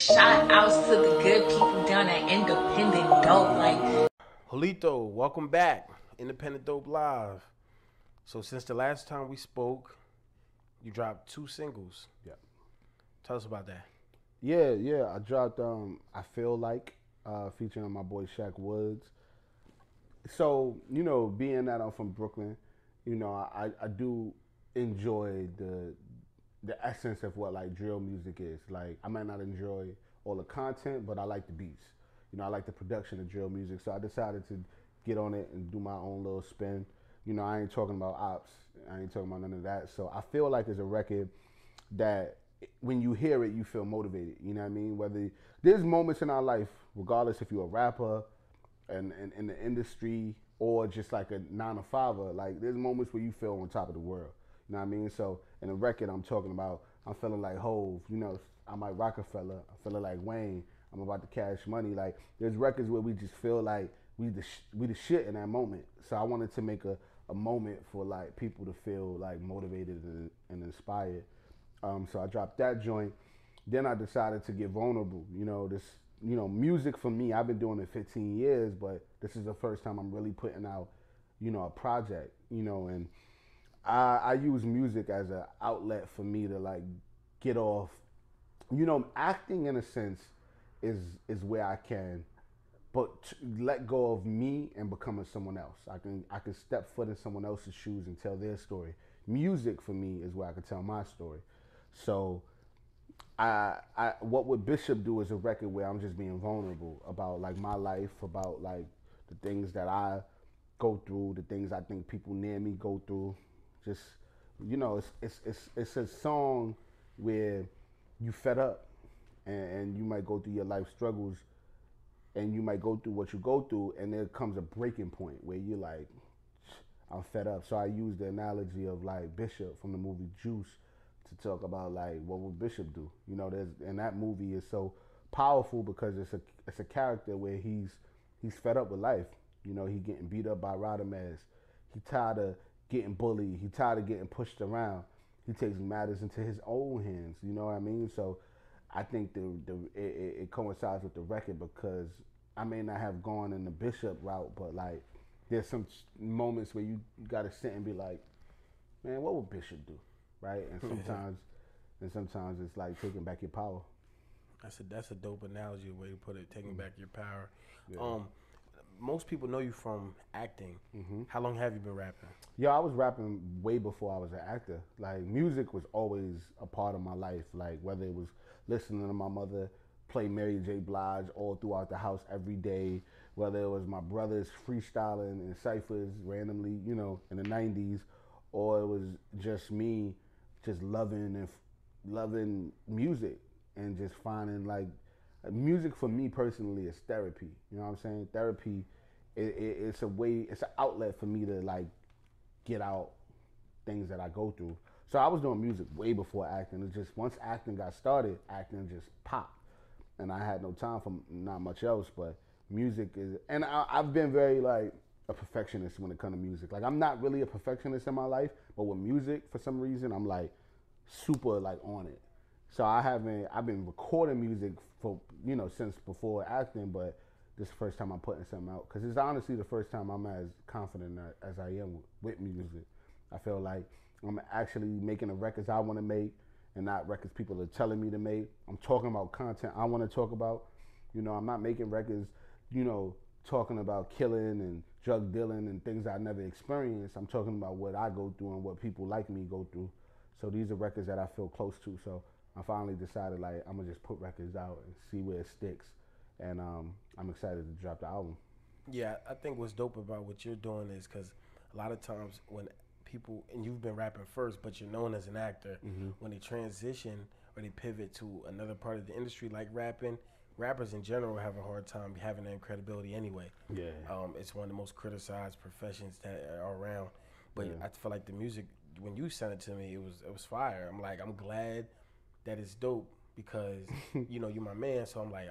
Shout outs to the good people down at Independent Dope. Like, Julito, welcome back. Independent Dope Live. So since the last time we spoke, you dropped 2 singles. Yeah. Tell us about that. Yeah. I dropped I Feel Like, featuring my boy Shaq Woods. So, being that I'm from Brooklyn, I do enjoy the essence of what like drill music is. Like I might not enjoy all the content, but I like the beats. I like the production of drill music. So I decided to get on it and do my own little spin. I ain't talking about ops. I ain't talking about none of that. So I Feel Like it's a record that when you hear it, you feel motivated. You know what I mean? Whether there's moments in our life, regardless if you're a rapper and in the industry or just like a 9-to-5er, like there's moments where you feel on top of the world. You know what I mean? So in the record I'm talking about, I'm feeling like Hove, I'm like Rockefeller, I'm feeling like Wayne, I'm about to cash money. Like there's records where we just feel like we the shit in that moment. So I wanted to make a moment for like people to feel like motivated and inspired. So I dropped that joint. Then I decided to get vulnerable. Music for me, I've been doing it 15 years, but this is the first time I'm really putting out, a project, and I use music as an outlet for me to like get off. Acting in a sense is where I can, but let go of me and becoming someone else. I can step foot in someone else's shoes and tell their story. Music for me is where I can tell my story. So what would Bishop do is a record where I'm just being vulnerable about like my life, about like the things that I go through, the things I think people near me go through. Just it's a song where you fed up and you might go through your life struggles and you might go through what you go through, and there comes a breaking point where you're like, I'm fed up. So I use the analogy of like Bishop from the movie Juice to talk about like what would Bishop do. And that movie is so powerful because it's a character where he's fed up with life. He getting beat up by Rodamez. He tired of getting bullied. He tired of getting pushed around. He takes matters into his own hands. You know what I mean? So I think it coincides with the record because I may not have gone in the Bishop route, but like there's some moments where you got to sit and be like, man, what would Bishop do? Right? And sometimes it's like taking back your power. That's a dope analogy, way to put it, taking back your power. Yeah. Most people know you from acting. Mm-hmm. How long have you been rapping? Yeah, I was rapping way before I was an actor. Like music was always a part of my life. Like whether it was listening to my mother play Mary J. Blige all throughout the house every day, whether it was my brothers freestyling in ciphers randomly, in the 90s, or it was just me just loving music and just finding like music for me personally is therapy. You know what I'm saying? Therapy, it's an outlet for me to like get out things that I go through. So I was doing music way before acting. It's just once acting got started, acting just popped, and I had no time for not much else. But music is, and I've been very like a perfectionist when it comes to music. Like I'm not really a perfectionist in my life, but with music, for some reason, I'm like super like on it. So I've been recording music for, since before acting, but this is the first time I'm putting something out. Because it's honestly the first time I'm as confident as I am with music. I feel like I'm actually making the records I want to make and not records people are telling me to make. I'm talking about content I want to talk about. I'm not making records, talking about killing and drug dealing and things I never experienced. I'm talking about what I go through and what people like me go through. So these are records that I feel close to. So I finally decided like I'm gonna just put records out and see where it sticks, and I'm excited to drop the album. Yeah, I think what's dope about what you're doing is because a lot of times when people, and you've been rapping first, but you're known as an actor, mm-hmm. when they transition or they pivot to another part of the industry like rapping, rappers in general have a hard time having that credibility anyway. Yeah. It's one of the most criticized professions that are around. But yeah. I feel like the music, when you sent it to me, it was fire. I'm glad that it's dope because you're my man. So I'm like,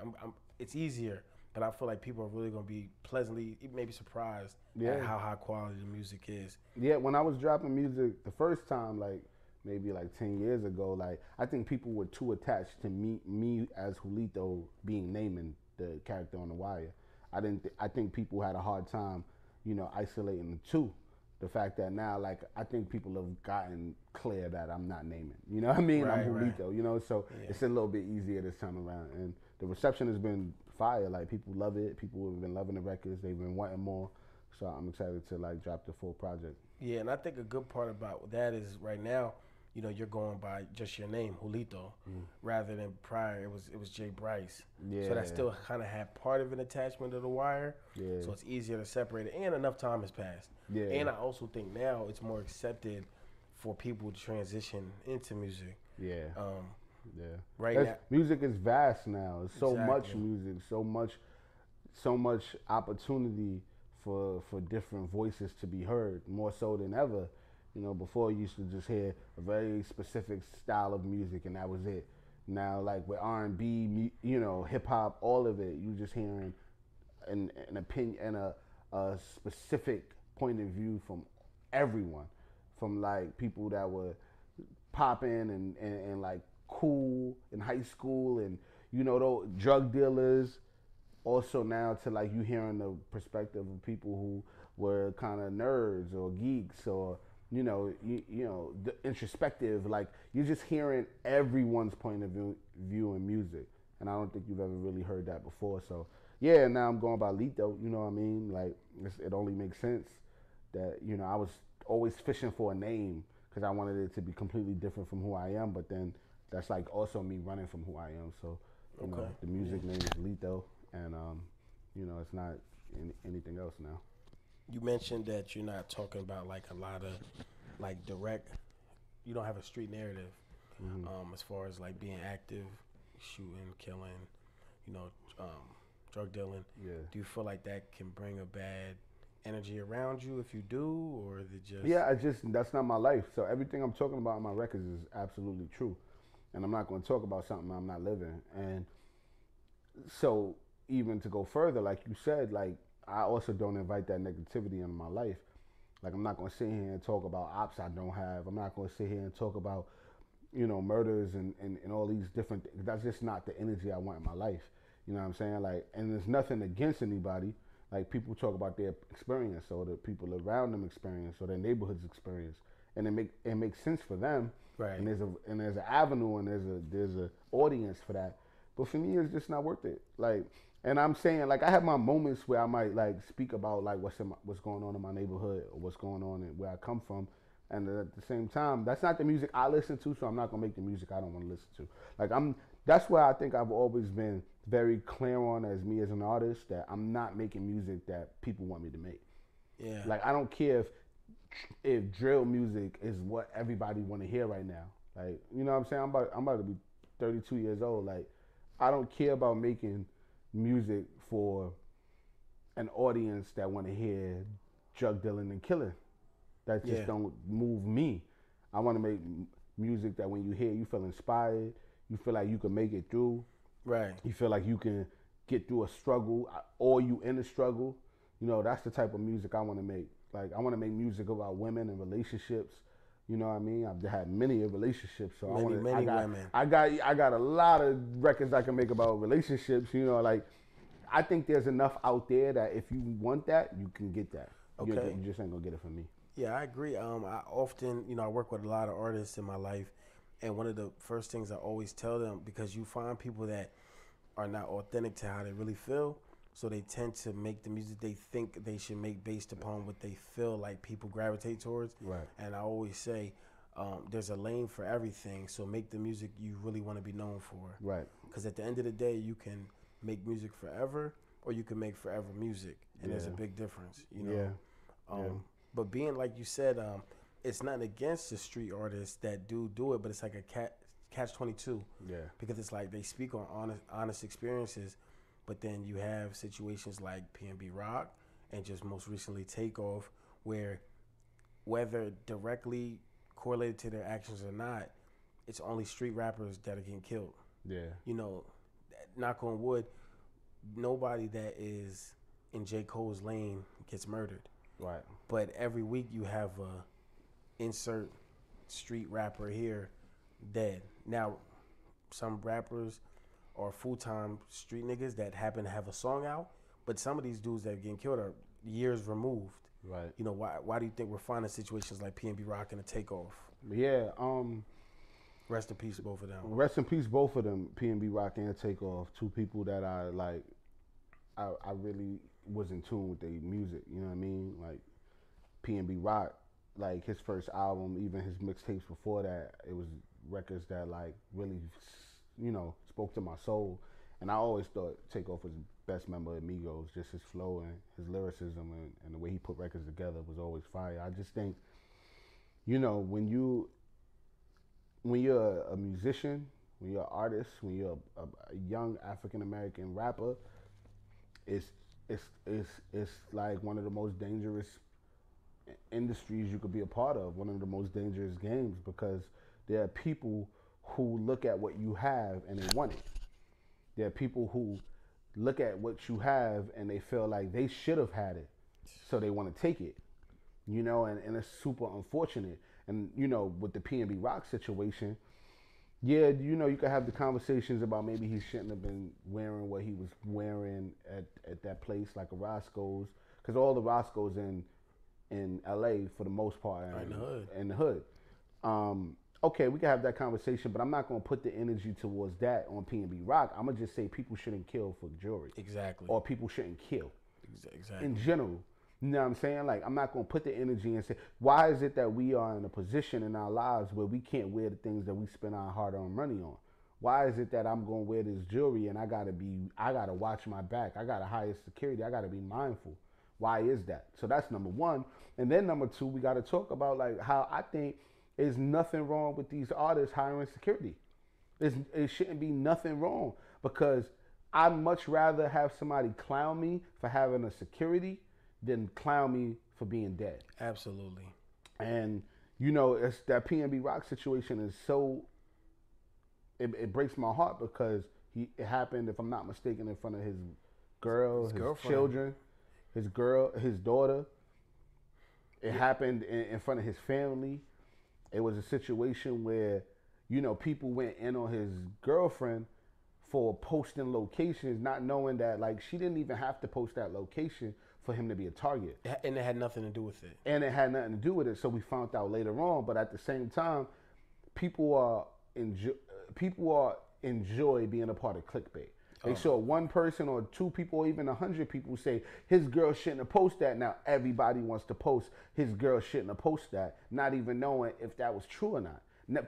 it's easier. But I feel like people are really gonna be pleasantly, maybe surprised at how high quality the music is. Yeah, when I was dropping music the first time, like maybe like 10 years ago, like I think people were too attached to me as Julito being naming the character on The Wire. I think people had a hard time, you know, isolating the two. The fact that now, like, I think people have gotten clear that I'm not naming. You know what I mean? Right, I'm Julito, right. you know, so Yeah. it's a little bit easier this time around. And the reception has been fire. Like, people love it. People have been loving the records. They've been wanting more. So I'm excited to, like, drop the full project. Yeah, and I think a good part about that is right now, you know, you're going by just your name, Julito, rather than prior it was Jay Bryce. Yeah. So that still kind of had part of an attachment to The Wire. Yeah. So it's easier to separate it, and enough time has passed. Yeah. And I also think now it's more accepted for people to transition into music. Yeah. Yeah. Right now, music is vast now. There's so much Exactly. music, so much opportunity for different voices to be heard, more so than ever. You know, before you used to just hear a very specific style of music and that was it. Now, like with R&B, you know, hip hop, all of it, you just hearing an opinion and a specific point of view from everyone, from like people that were popping and like cool in high school, and you know, those drug dealers. Also now to like you hearing the perspective of people who were kind of nerds or geeks or you know the introspective. Like you're just hearing everyone's point of view in music, and I don't think you've ever really heard that before. So yeah, now I'm going by Lito. You know what I mean? Like it only makes sense that you know I was always fishing for a name because I wanted it to be completely different from who I am. But then that's like also me running from who I am. So you know the music name is Lito. And you know, it's not anything else now. you mentioned that you're not talking about like a lot of like direct. You don't have a street narrative as far as like being active, shooting, killing, you know, drug dealing. Yeah. Do you feel like that can bring a bad energy around you if you do, or is it just? Yeah, that's not my life. So everything I'm talking about in my records is absolutely true, and I'm not going to talk about something I'm not living. And so even to go further, like you said, like I also don't invite that negativity into my life. Like I'm not gonna sit here and talk about ops I don't have. I'm not gonna sit here and talk about, you know, murders and all these different things. That's just not the energy I want in my life. You know what I'm saying? Like, and there's nothing against anybody. Like people talk about their experience or the people around them experience or their neighborhood's experience, and it makes sense for them. Right. And there's an avenue and there's a audience for that. But for me, it's just not worth it. Like. And I'm saying, like, I have my moments where I might, like, speak about, like, what's going on in my neighborhood or what's going on and where I come from. And at the same time, that's not the music I listen to, so I'm not going to make the music I don't want to listen to. Like, that's where I think I've always been very clear on as me as an artist that I'm not making music that people want me to make. Yeah. Like, I don't care if drill music is what everybody want to hear right now. Like, you know what I'm saying? I'm about to be 32 years old. Like, I don't care about making music for an audience that want to hear drug dealing and killing. That just don't move me. I want to make music that when you hear, you feel inspired. You feel like you can make it through. Right. You feel like you can get through a struggle or you in a struggle. You know, that's the type of music I want to make. Like, I want to make music about women and relationships. You know what I mean? I've had many relationships, so many women. I got a lot of records I can make about relationships. You know, like I think there's enough out there that if you want that, you can get that. Okay. You just ain't gonna get it from me. Yeah, I agree. I often, you know, I work with a lot of artists in my life, and one of the first things I always tell them, because you find people that are not authentic to how they really feel, so they tend to make the music they think they should make based upon what they feel like people gravitate towards. Right. And I always say, there's a lane for everything, so make the music you really want to be known for. Right. Because at the end of the day, you can make music forever, or you can make forever music, and there's a big difference, you know. Yeah. But being like you said, it's not against the street artists that do it, but it's like a catch-22. Yeah. Because it's like they speak on honest experiences, but then you have situations like PNB Rock and just most recently Takeoff, where whether directly correlated to their actions or not, it's only street rappers that are getting killed. Yeah. You know, knock on wood, nobody that is in J. Cole's lane gets murdered. Right. But every week you have a insert street rapper here dead. Now, some rappers are full-time street niggas that happen to have a song out, but some of these dudes that are getting killed are years removed. Right. You know, why do you think we're finding situations like PNB Rock and a Takeoff? Yeah. Rest in peace, both of them. Rest in peace, both of them. PNB Rock and Takeoff, two people that I like. I really was in tune with their music. You know what I mean? Like PNB Rock, like his first album, even his mixtapes before that, it was records that like really, you know, spoke to my soul. And I always thought Takeoff was the best member of Migos. Just his flow and his lyricism and the way he put records together was always fire. I just think, you know, when you're a musician, when you're an artist, when you're a young African American rapper, it's like one of the most dangerous industries you could be a part of, one of the most dangerous games, because there are people who look at what you have and they want it. There are people who look at what you have and they feel like they should have had it, so they want to take it, you know, and it's super unfortunate. And, you know, with the PNB Rock situation, yeah, you know, you could have the conversations about maybe he shouldn't have been wearing what he was wearing at that place, like a Roscoe's, because all the Roscoe's in LA for the most part, Right in the hood. In the hood. Okay, we can have that conversation, but I'm not going to put the energy towards that on PNB Rock. I'm going to just say people shouldn't kill for jewelry. Exactly. Or people shouldn't kill. Exactly. In general. You know what I'm saying? Like, I'm not going to put the energy and say, why is it that we are in a position in our lives where we can't wear the things that we spend our hard-earned money on? Why is it that I'm going to wear this jewelry and I got to watch my back? I got to hire security. I got to be mindful. Why is that? So that's number one. And then number two, we got to talk about like how I think there's nothing wrong with these artists hiring security. It shouldn't be nothing wrong, because I'd much rather have somebody clown me for having a security than clown me for being dead. Absolutely. And, you know, it's that PNB Rock situation is so, it breaks my heart, because it happened, if I'm not mistaken, in front of his girl, his children, his daughter. It happened in front of his family. It was a situation where, you know, people went in on his girlfriend for posting locations, not knowing that, like, she didn't even have to post that location for him to be a target. And it had nothing to do with it. And it had nothing to do with it, so we found out later on. But at the same time, people enjoy being a part of clickbait. They saw one person or two people or even 100 people say, his girl shouldn't have posted that. Now everybody wants to post, his girl shouldn't have posted that, not even knowing if that was true or not. Now,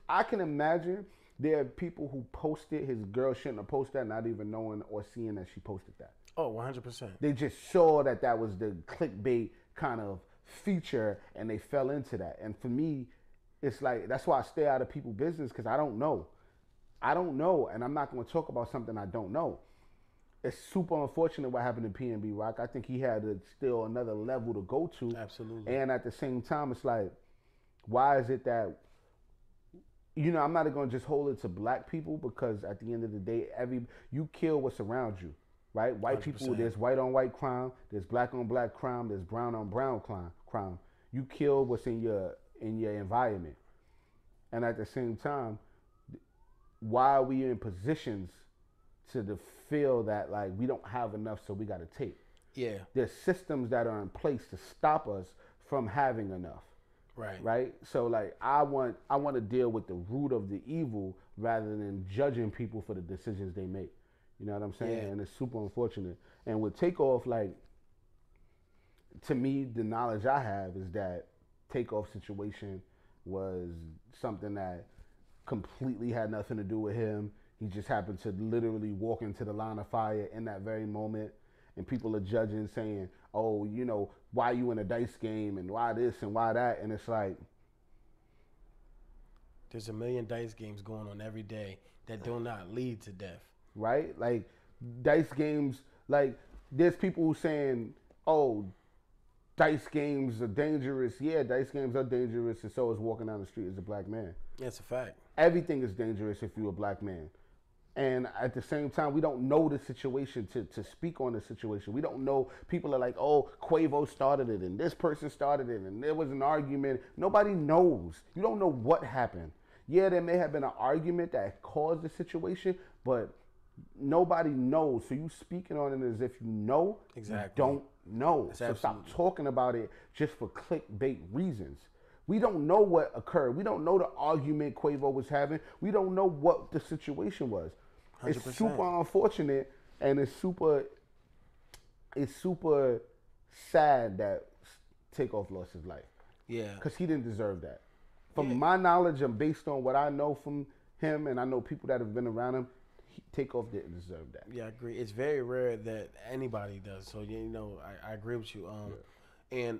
I can imagine there are people who posted his girl shouldn't have posted that, not even knowing or seeing that she posted that. Oh, 100%. They just saw that was the clickbait kind of feature, and they fell into that. And for me, it's like, that's why I stay out of people's business, because I don't know. And I'm not going to talk about something I don't know. It's super unfortunate what happened to PNB Rock. I think he had still another level to go to. Absolutely. And at the same time, it's like, why is it that, you know, I'm not going to just hold it to black people, because at the end of the day, you kill what's around you, right? White 100%. People, there's white on white crime, there's black on black crime, there's brown on brown crime. You kill what's in your environment. And at the same time, why are we in positions to feel that like we don't have enough, so we got to take? Yeah. There's systems that are in place to stop us from having enough. Right. Right. So like I want to deal with the root of the evil rather than judging people for the decisions they make. You know what I'm saying? Yeah. And it's super unfortunate. And with Takeoff, like, to me, the knowledge I have is that Takeoff situation was something that completely had nothing to do with him. He just happened to literally walk into the line of fire in that very moment, and people are judging, saying, oh, you know, why you in a dice game and why this and why that? And it's like, there's a million dice games going on every day that do not lead to death. Right? Like, dice games, like, there's people who saying, oh, dice games are dangerous. Yeah, dice games are dangerous, and so is walking down the street as a black man. That's a fact. Everything is dangerous if you're a black man. And at the same time, we don't know the situation to speak on the situation. We don't know. People are like, oh, Quavo started it, and this person started it, and there was an argument. Nobody knows. You don't know what happened. Yeah, there may have been an argument that caused the situation, but nobody knows. So you speaking on it as if you know. Exactly. You don't know. So stop talking about it just for clickbait reasons. We don't know what occurred. We don't know the argument Quavo was having. We don't know what the situation was. 100%. It's super unfortunate, and it's super sad that Takeoff lost his life. Yeah. Because he didn't deserve that. From my knowledge and based on what I know from him, and I know people that have been around him, Takeoff didn't deserve that. Yeah, I agree. It's very rare that anybody does. So, you know, I agree with you. And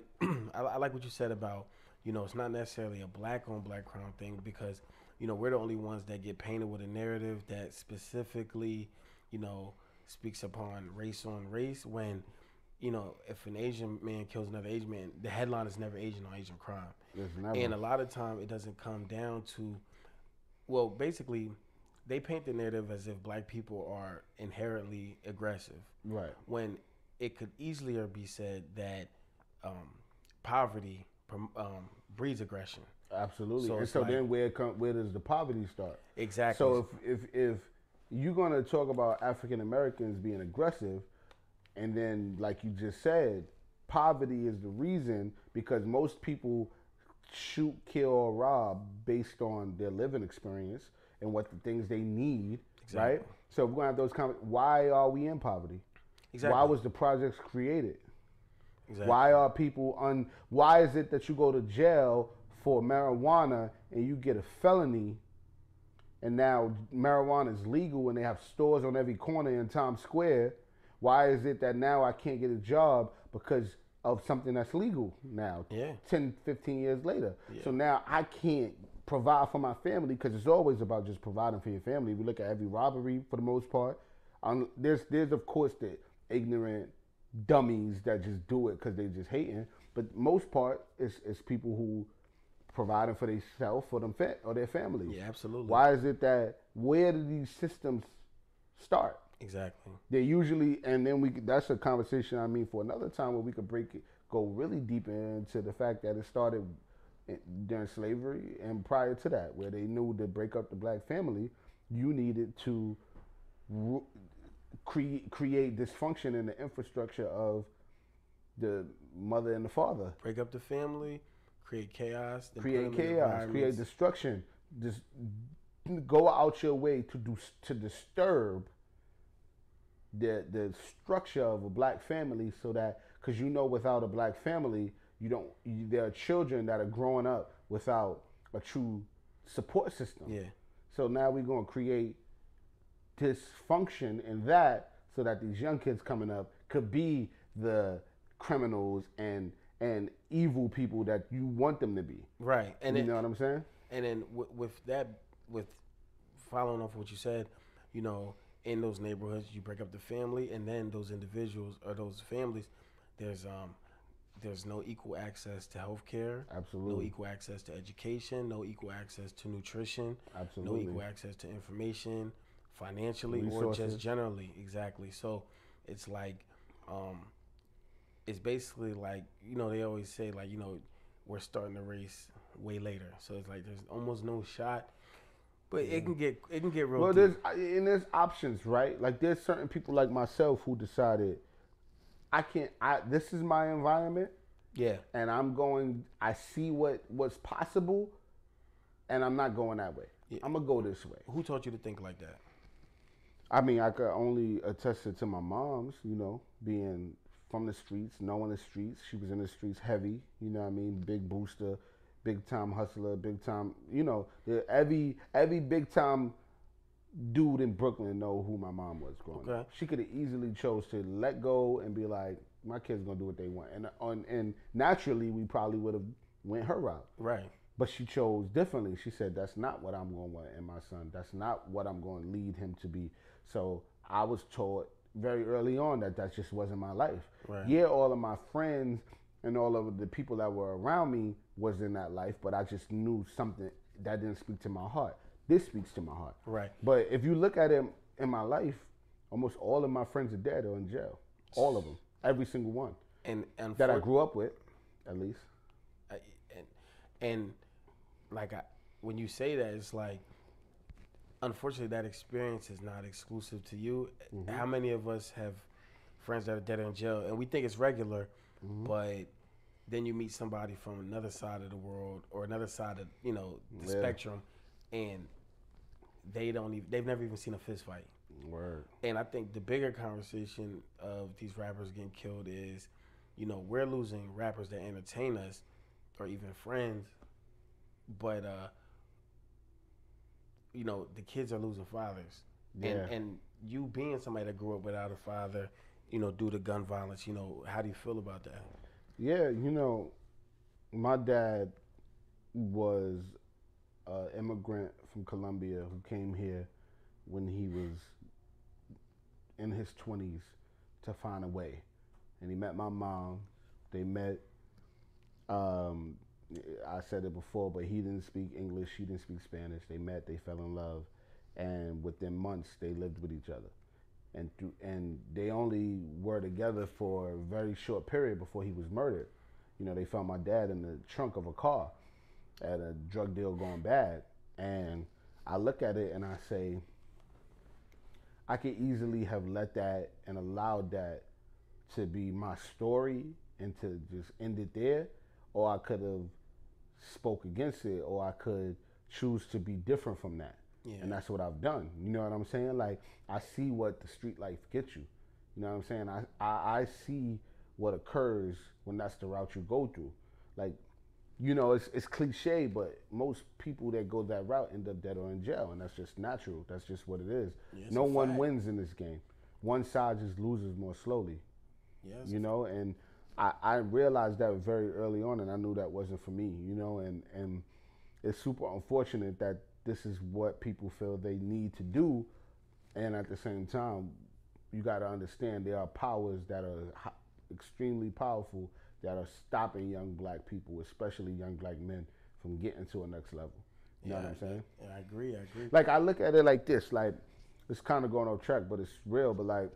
I like what you said about, you know, it's not necessarily a black on black crime thing because, you know, we're the only ones that get painted with a narrative that specifically, you know, speaks upon race on race when, you know, if an Asian man kills another Asian man, the headline is never Asian on Asian crime. And a lot of time it doesn't come down to, well, basically they paint the narrative as if black people are inherently aggressive. Right. When it could easily be said that poverty breeds aggression. Absolutely. So and so like, then where does the poverty start? Exactly. So if you're going to talk about African Americans being aggressive, and then like you just said, poverty is the reason because most people shoot, kill, or rob based on their living experience and what the things they need, right? So we're going to have those comments. Why are we in poverty? Exactly. Why was the projects created? Exactly. Why are people why is it that you go to jail for marijuana and you get a felony and now marijuana is legal and they have stores on every corner in Times Square? Why is it that now I can't get a job because of something that's legal now, 10, 15 years later? Yeah. So now I can't provide for my family because it's always about just providing for your family. We look at every robbery for the most part. There's of course the ignorant dummies that just do it because they just hating, but most part is people who providing for themselves or their families. Yeah, absolutely. Why is it that where do these systems start? Exactly. They usually, and then that's a conversation I mean for another time where we could go really deep into the fact that it started during slavery and prior to that, where they knew to break up the black family, you needed to create dysfunction in the infrastructure of the mother and the father. Break up the family, create chaos. Create destruction. Just go out your way to disturb the structure of a black family, so that because you know without a black family there are children that are growing up without a true support system. Yeah. So now we're going to create dysfunction in that so that these young kids coming up could be the criminals and evil people that you want them to be. Right. And you know what I'm saying? And then with following off what you said, you know, in those neighborhoods, you break up the family, and then those individuals or those families, there's no equal access to health care. Absolutely. No equal access to education. No equal access to nutrition. Absolutely. No equal access to information, financially, resources. Or just generally. Exactly. So it's like, it's basically like, you know, they always say like, you know, we're starting the race way later. So it's like there's almost no shot. But it can get real. Well, deep. there's options, right? Like there's certain people like myself who decided this is my environment. Yeah. And I see what's possible, and I'm not going that way. Yeah. I'm gonna go this way. Who taught you to think like that? I mean, I could only attest it to my mom's, you know, being from the streets, knowing the streets. She was in the streets heavy, you know what I mean? Big booster. Big time hustler, big time, you know, every big time dude in Brooklyn know who my mom was growing up. She could have easily chose to let go and be like, my kids gonna do what they want. And naturally we probably would have went her route. Right. But she chose differently. She said, that's not what I'm gonna want in my son. That's not what I'm gonna lead him to be. So I was taught very early on that just wasn't my life. Right. Yeah, all of my friends and all of the people that were around me was in that life, but I just knew something that didn't speak to my heart. This speaks to my heart. Right. But if you look at it in my life, almost all of my friends are dead or in jail. All of them, every single one, and that I grew up with, at least. And like when you say that, it's like, unfortunately, that experience is not exclusive to you. Mm-hmm. How many of us have friends that are dead or in jail, and we think it's regular, mm-hmm. but then you meet somebody from another side of the world or another side of the spectrum, and they've never even seen a fist fight. Word. And I think the bigger conversation of these rappers getting killed is, we're losing rappers that entertain us or even friends, but the kids are losing fathers. Yeah. And you being somebody that grew up without a father, due to gun violence, how do you feel about that? Yeah, my dad was an immigrant from Colombia who came here when he was in his 20s to find a way. And he met my mom. They met, I said it before, but he didn't speak English, she didn't speak Spanish. They met, they fell in love, and within months they lived with each other. And they only were together for a very short period before he was murdered. They found my dad in the trunk of a car at a drug deal going bad. And I look at it and I say, I could easily have let that and allowed that to be my story and to just end it there, or I could have spoke against it, or I could choose to be different from that. Yeah. And that's what I've done. You know what I'm saying? Like, I see what the street life gets you. You know what I'm saying? I see what occurs when that's the route you go through. Like, it's cliche, but most people that go that route end up dead or in jail, and that's just natural. That's just what it is. Yeah, no one wins in this game. One side just loses more slowly. Yes. And I realized that very early on, and I knew that wasn't for me, and it's super unfortunate that this is what people feel they need to do, and at the same time, you got to understand there are powers that are extremely powerful that are stopping young black people, especially young black men, from getting to a next level. You know what I'm saying? Yeah, I agree. Like, I look at it like this, like, it's kind of going off track, but it's real, but like,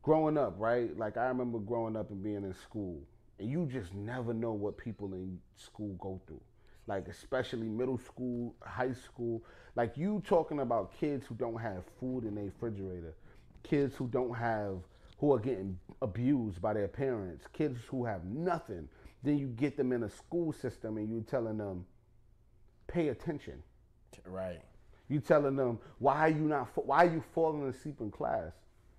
growing up, right? Like, I remember growing up and being in school, and you just never know what people in school go through. Like, especially middle school, high school. Like, you talking about kids who don't have food in their refrigerator, kids who are getting abused by their parents, kids who have nothing. Then you get them in a school system and you're telling them, pay attention. Right. You telling them, why are you falling asleep in class?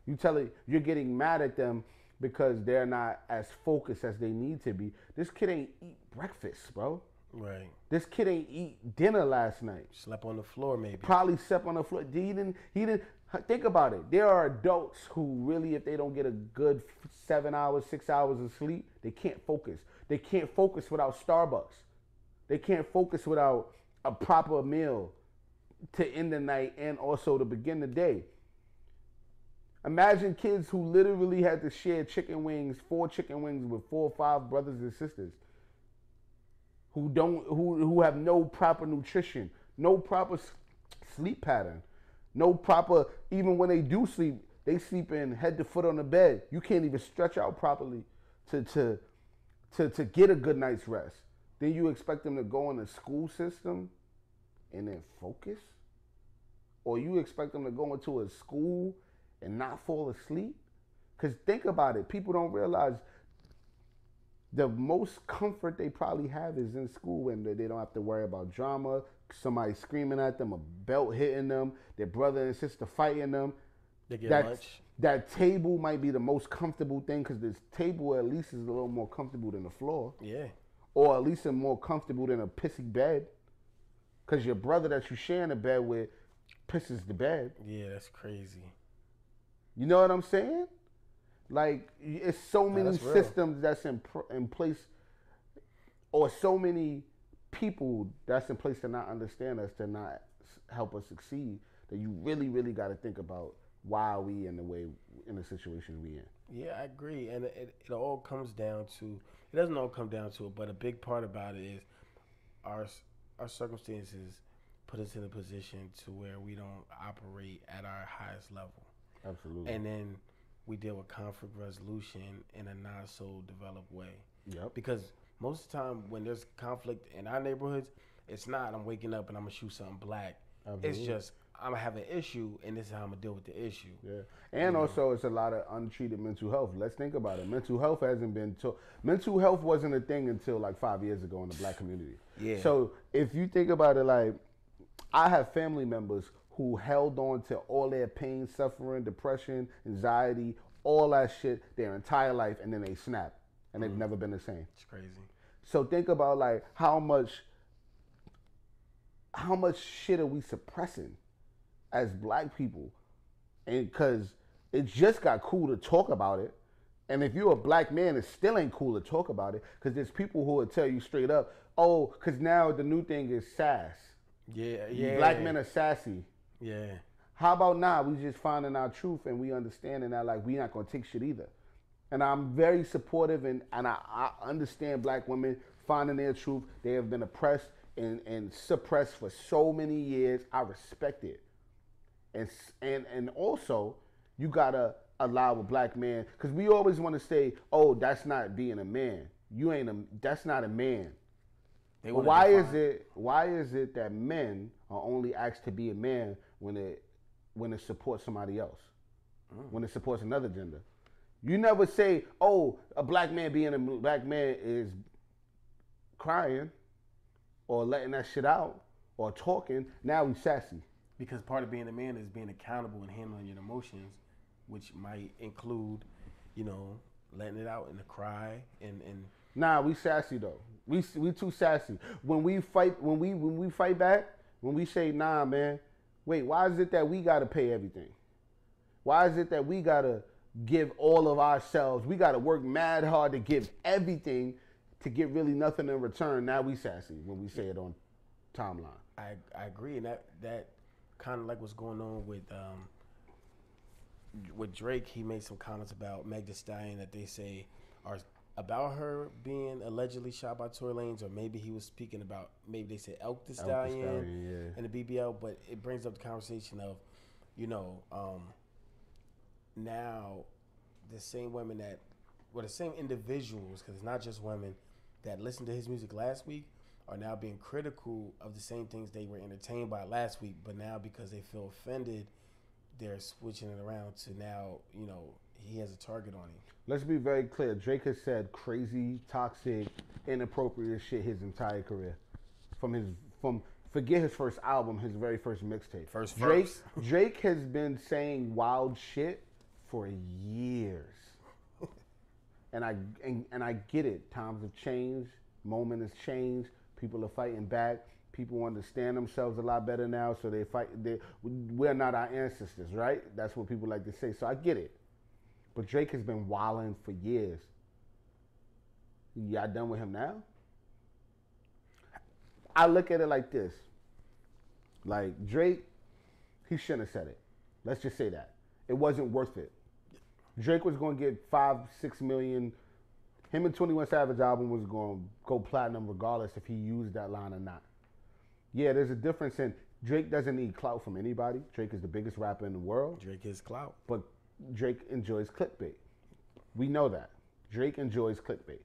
You're getting mad at them because they're not as focused as they need to be. This kid ain't eat breakfast, bro. Right. This kid ain't eat dinner last night. Slept on the floor, maybe. Probably slept on the floor. He didn't. Think about it. There are adults who really, if they don't get a good 7 hours, 6 hours of sleep, they can't focus. They can't focus without Starbucks. They can't focus without a proper meal to end the night and also to begin the day. Imagine kids who literally had to share 4 chicken wings with 4 or 5 brothers and sisters who have no proper nutrition, no proper sleep pattern, no proper, even when they do sleep, they sleep in head to foot on the bed. You can't even stretch out properly to get a good night's rest. Then you expect them to go in the school system and then focus? Or you expect them to go into a school and not fall asleep? Because think about it. People don't realize the most comfort they probably have is in school when they don't have to worry about drama, somebody screaming at them, a belt hitting them, their brother and sister fighting them. They get lunch. That table might be the most comfortable thing because this table at least is a little more comfortable than the floor. Yeah. Or at least more comfortable than a pissy bed. Because your brother that you sharing a bed with pisses the bed. Yeah, that's crazy. You know what I'm saying? Like, it's so many systems that's in place, or so many people that's in place to not understand us, to not help us succeed, that you really, really got to think about why are we in the situation we in. Yeah, I agree. And it all comes down to, it doesn't all come down to it, but a big part about it is our circumstances put us in a position to where we don't operate at our highest level. Absolutely. And then we deal with conflict resolution in a not so developed way. Yep. Because most of the time when there's conflict in our neighborhoods, it's not I'm waking up and I'm gonna shoot something black. Absolutely. It's just I'm gonna have an issue and this is how I'm gonna deal with the issue. Yeah. And also it's a lot of untreated mental health. Let's think about it. Mental health hasn't been mental health wasn't a thing until like 5 years ago in the black community. Yeah. So if you think about it, like I have family members who held on to all their pain, suffering, depression, anxiety, all that shit their entire life, and then they snap and they've never been the same. It's crazy. So think about like how much shit are we suppressing as black people, and because it just got cool to talk about it, and if you're a black man, it still ain't cool to talk about it because there's people who will tell you straight up, oh, because now the new thing is sass. Yeah. Black men are sassy. Yeah. How about now we just finding our truth and we understanding that like we not gonna take shit either. And I'm very supportive and I understand black women finding their truth. They have been oppressed and suppressed for so many years. I respect it. And also you gotta allow a black man, because we always want to say, oh, that's not being a man. That's not a man. But why is it that men are only asked to be a man when it supports somebody else, when it supports another gender? You never say, oh, a black man being a black man is crying or letting that shit out or talking. Now he's sassy. Because part of being a man is being accountable and handling your emotions, which might include, letting it out in a cry and. Nah, we sassy though. We too sassy. When we fight back, when we say, nah, man, wait, why is it that we gotta pay everything? Why is it that we gotta give all of ourselves? We gotta work mad hard to give everything to get really nothing in return. Now we sassy when we say it on timeline. I agree, and that kind of like what's going on with Drake. He made some comments about Meg Thee Stallion that they say are about her being allegedly shot by Tory Lanez, or maybe he was speaking about, maybe they said Elk the Stallion, and the BBL, but it brings up the conversation of, now the same women the same individuals, because it's not just women, that listened to his music last week are now being critical of the same things they were entertained by last week, but now because they feel offended, they're switching it around to now, he has a target on him. Let's be very clear. Drake has said crazy, toxic, inappropriate shit his entire career. Forget his first album, his very first mixtape. Drake has been saying wild shit for years. And I get it. Times have changed. Moment has changed. People are fighting back. People understand themselves a lot better now, so they fight. We're not our ancestors, right? That's what people like to say. So I get it. But Drake has been wilding for years. Y'all done with him now? I look at it like this. Like, Drake, he shouldn't have said it. Let's just say that. It wasn't worth it. Drake was going to get 5-6 million. Him and 21 Savage album was going to go platinum regardless if he used that line or not. Yeah, there's a difference in Drake doesn't need clout from anybody. Drake is the biggest rapper in the world. Drake is clout. But Drake enjoys clickbait. We know that. Drake enjoys clickbait.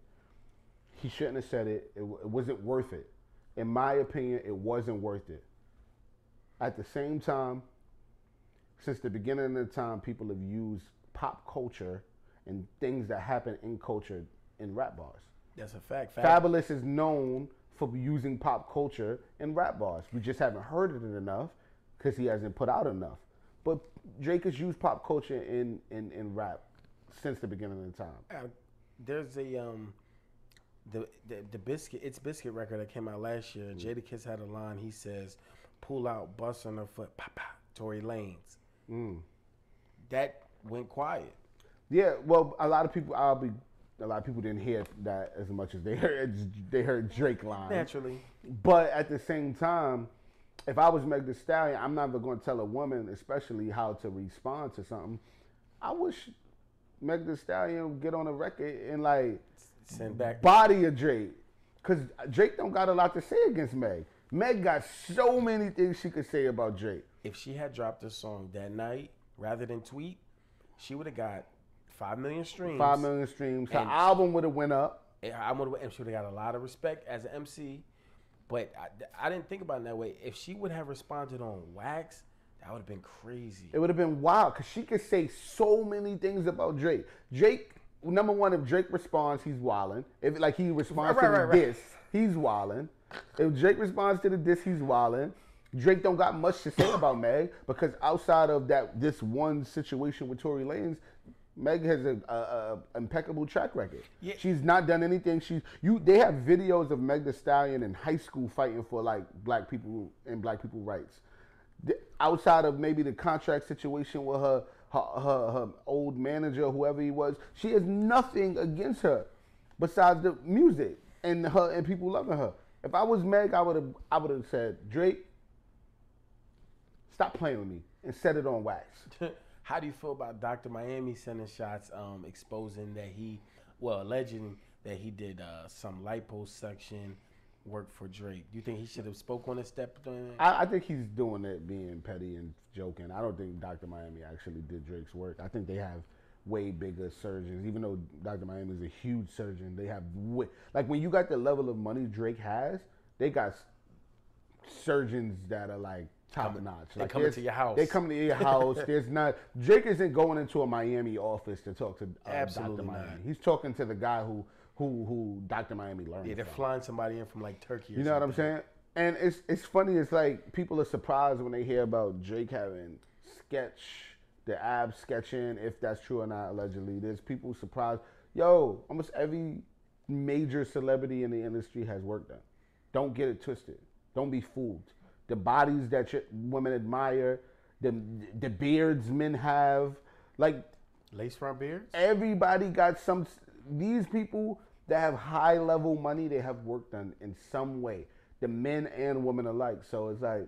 He shouldn't have said it. It wasn't worth it. In my opinion, it wasn't worth it. At the same time, since the beginning of the time, people have used pop culture and things that happen in culture in rap bars. That's a fact. Fabulous is known for using pop culture in rap bars. We just haven't heard it enough because he hasn't put out enough. But Drake has used pop culture in rap since the beginning of the time. There's the Biscuit record that came out last year. Jadakiss had a line. He says, "Pull out, bust on her foot, pop, pop, Tory Lanez." That went quiet. Yeah, well, a lot of people didn't hear that as much as they heard Drake line. Naturally. But at the same time, if I was Meg Thee Stallion, I'm never going to tell a woman, especially how to respond to something. I wish Meg Thee Stallion get on a record and like send back body of Drake, because Drake don't got a lot to say against Meg. Meg got so many things she could say about Drake. If she had dropped a song that night rather than tweet, she would have got 5 million streams. 5 million streams. Her album would have went up. And she would have got a lot of respect as an MC. But I didn't think about it that way. If she would have responded on Wax, that would have been crazy. It would have been wild because she could say so many things about Drake. Drake, number one, if Drake responds, he's wildin'. If like he responds to the diss, he's wildin'. If Drake responds to the diss, he's wildin'. Drake don't got much to say about Meg because outside of this one situation with Tory Lanez, Meg has a impeccable track record. Yeah. She's not done anything. They have videos of Meg Thee Stallion in high school fighting for like black people and black people rights. Outside of maybe the contract situation with her old manager or whoever he was, she has nothing against her besides the music and her and people loving her. If I was Meg, I would have said, Drake, stop playing with me and set it on Wax. How do you feel about Dr. Miami sending shots, exposing that alleging that he did some liposuction work for Drake? Do you think he should have spoke on it, stepped on it? I think he's doing it being petty and joking. I don't think Dr. Miami actually did Drake's work. I think they have way bigger surgeons. Even though Dr. Miami is a huge surgeon, they have like when you got the level of money Drake has, they got surgeons that are like top notch. They coming to your house. They coming to your house. There's not Drake isn't going into a Miami office to talk to Dr. Miami. Not. He's talking to the guy who Dr. Miami learned. Yeah, they're flying somebody in from like Turkey. You know what I'm saying? And it's funny. It's like people are surprised when they hear about Drake having the ab sketching, if that's true or not. Allegedly, there's people surprised. Yo, almost every major celebrity in the industry has work done. Don't get it twisted. Don't be fooled. The bodies that women admire, the beards men have, like lace front beards. Everybody got some. These people that have high level money, they have work done in some way. The men and women alike. So it's like,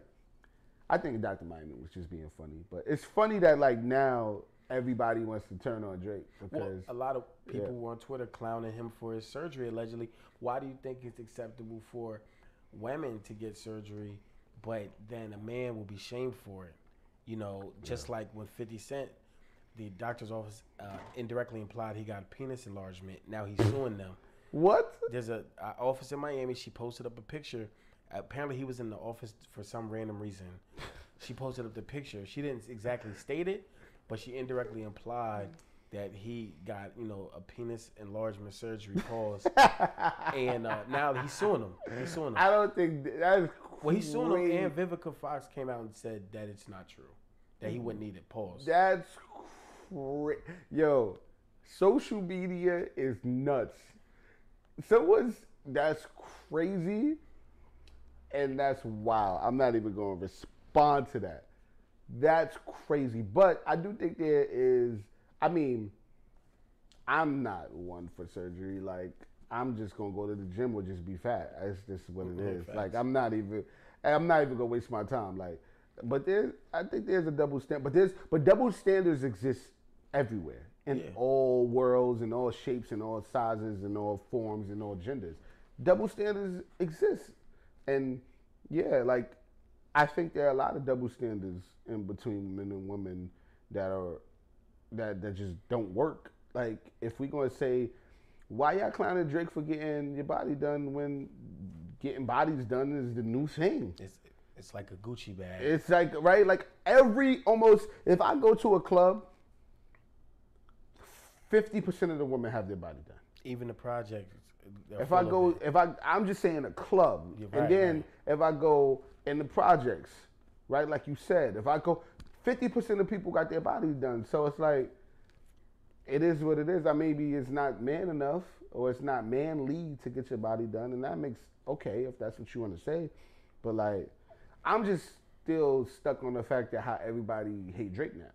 I think Dr. Miami was just being funny, but it's funny that like now everybody wants to turn on Drake because a lot of people were on Twitter clowning him for his surgery allegedly. Why do you think it's acceptable for women to get surgery, but then a man will be shamed for it? You know, just like when 50 Cent, the doctor's office indirectly implied he got a penis enlargement. Now he's suing them. What? There's a office in Miami. She posted up a picture. Apparently he was in the office for some random reason. She posted up the picture. She didn't exactly state it, but she indirectly implied that he got, a penis enlargement surgery, pause. And now he's suing him. I don't think that's well, he's suing him, and Vivica Fox came out and said that it's not true, that he wouldn't need it, pause. That's Yo, social media is nuts. That's crazy, and that's wild. I'm not even going to respond to that. That's crazy. But I do think there is, I'm not one for surgery. Like, I'm just going to go to the gym or just be fat. That's just what it is. Like, I'm not even going to waste my time. Like, but I think there's a double standard. But double standards exist everywhere. In all worlds, in all shapes, in all sizes, in all forms, in all genders. Double standards exist. And like, I think there are a lot of double standards in between men and women that just don't work. Like, if we're gonna say, why y'all clowning Drake for getting your body done when getting bodies done is the new thing? It's like a Gucci bag. It's like, right? Like if I go to a club, 50% of the women have their body done. Even the projects. I'm just saying a club. If I go in the projects, right, like you said, if I go, 50% of people got their bodies done. So it's like, it is what it is. Maybe it's not man enough or it's not manly to get your body done. And that makes, okay, if that's what you want to say. But like, I'm just still stuck on the fact that how everybody hate Drake now.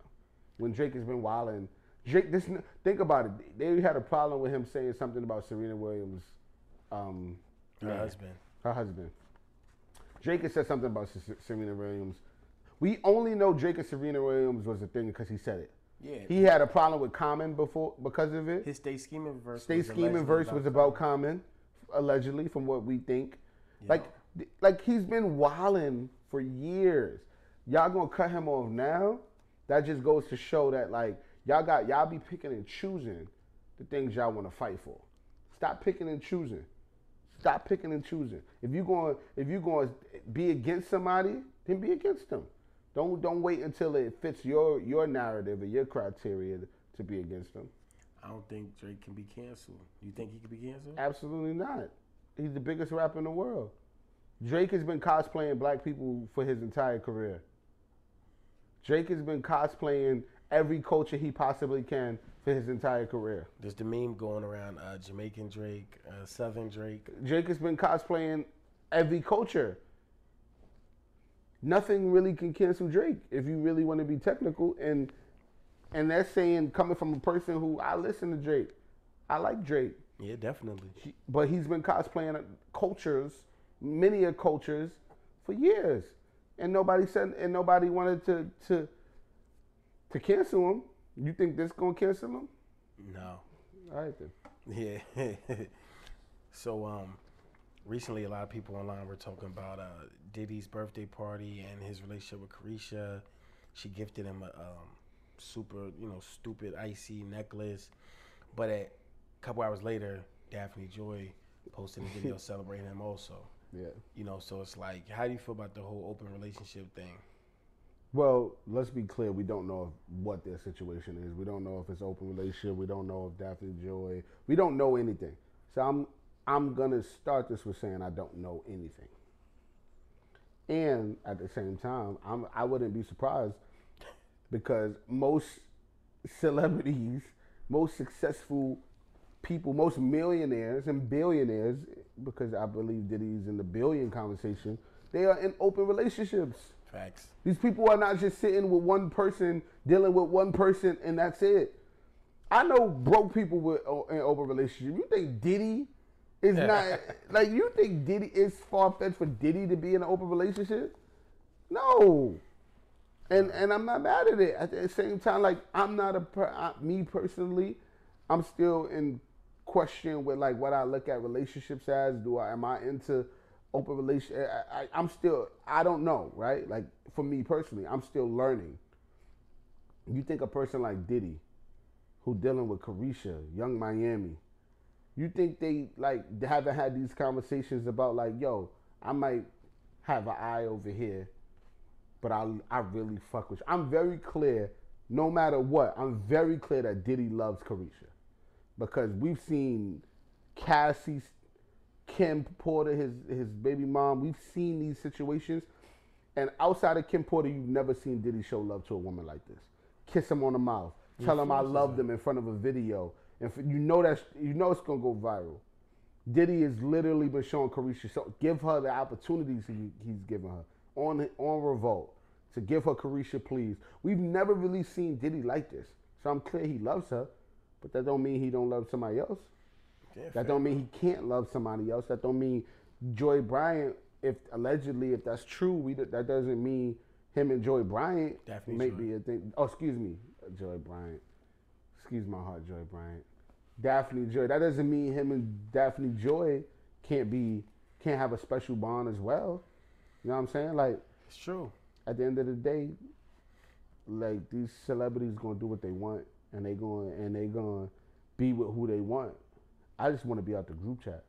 When Drake has been wilding. Think about it. They had a problem with him saying something about Serena Williams. Her husband. Drake has said something about Serena Williams. We only know Drake and Serena Williams was a thing because he said it. Yeah. He had a problem with Common before because of it. His Stay Scheming verse. Stay Scheming verse was about Common, allegedly, from what we think. Yeah. Like, Like, he's been wilding for years. Y'all gonna cut him off now? That just goes to show that, like, y'all be picking and choosing the things y'all want to fight for. Stop picking and choosing. Stop picking and choosing. If you going to be against somebody, then be against them. Don't wait until it fits your narrative or your criteria to be against them. I don't think Drake can be canceled. You think he can be canceled? Absolutely not. He's the biggest rapper in the world. Drake has been cosplaying black people for his entire career. Drake has been cosplaying every culture he possibly can for his entire career. There's the meme going around, Jamaican Drake, Southern Drake. Drake has been cosplaying every culture. Nothing really can cancel Drake if you really want to be technical. And that's saying, coming from a person who, I listen to Drake. I like Drake. Yeah, definitely. But he's been cosplaying cultures, many cultures, for years. And nobody wanted to cancel him. You think this gonna cancel him? No. All right then. Yeah. So recently a lot of people online were talking about Diddy's birthday party and his relationship with Chrisean. She gifted him a super, stupid icy necklace. But a couple hours later, Daphne Joy posted a video celebrating him also. Yeah. So it's like, how do you feel about the whole open relationship thing? Well, let's be clear. We don't know what their situation is. We don't know if it's open relationship. We don't know if Daphne Joy. We don't know anything. So I'm gonna start this with saying I don't know anything. And at the same time, I wouldn't be surprised because most celebrities, most successful people, most millionaires and billionaires, because I believe Diddy's in the billion conversation, they are in open relationships. Facts. These people are not just sitting with one person, dealing with one person, and that's it. I know broke people in open relationships. You think Diddy is not, like, you think Diddy is far-fetched for Diddy to be in an open relationship? No. And I'm not mad at it. At the same time, like, I'm not me personally, I'm still in question with, like, what I look at relationships as. Am I into open relationship? I don't know, right? Like, for me personally, I'm still learning. You think a person like Diddy, who dealing with Chrisean, Young Miami, you think they, like, haven't had these conversations about, like, yo, I might have an eye over here, but I really fuck with you. I'm very clear, no matter what, I'm very clear that Diddy loves Chrisean. Because we've seen Cassie, Kim Porter, his baby mom, we've seen these situations. And outside of Kim Porter, you've never seen Diddy show love to a woman like this. Kiss him on the mouth. Tell him I love them in front of a video. And you know it's gonna go viral. Diddy has literally been showing Chrisean, so give her the opportunities he's given her on Revolt to give her Chrisean, please. We've never really seen Diddy like this, so I'm clear he loves her, but that don't mean he don't love somebody else. Yeah, that don't mean he can't love somebody else. That don't mean Joy Bryant, if that's true, that doesn't mean him and Joy Bryant may be a thing. Oh, excuse me, Joy Bryant. Excuse my heart, Joy Bryant. Daphne Joy. That doesn't mean him and Daphne Joy can't have a special bond as well. You know what I'm saying? Like, it's true. At the end of the day, like, these celebrities gonna do what they want, and they gonna be with who they want. I just want to be out the group chat.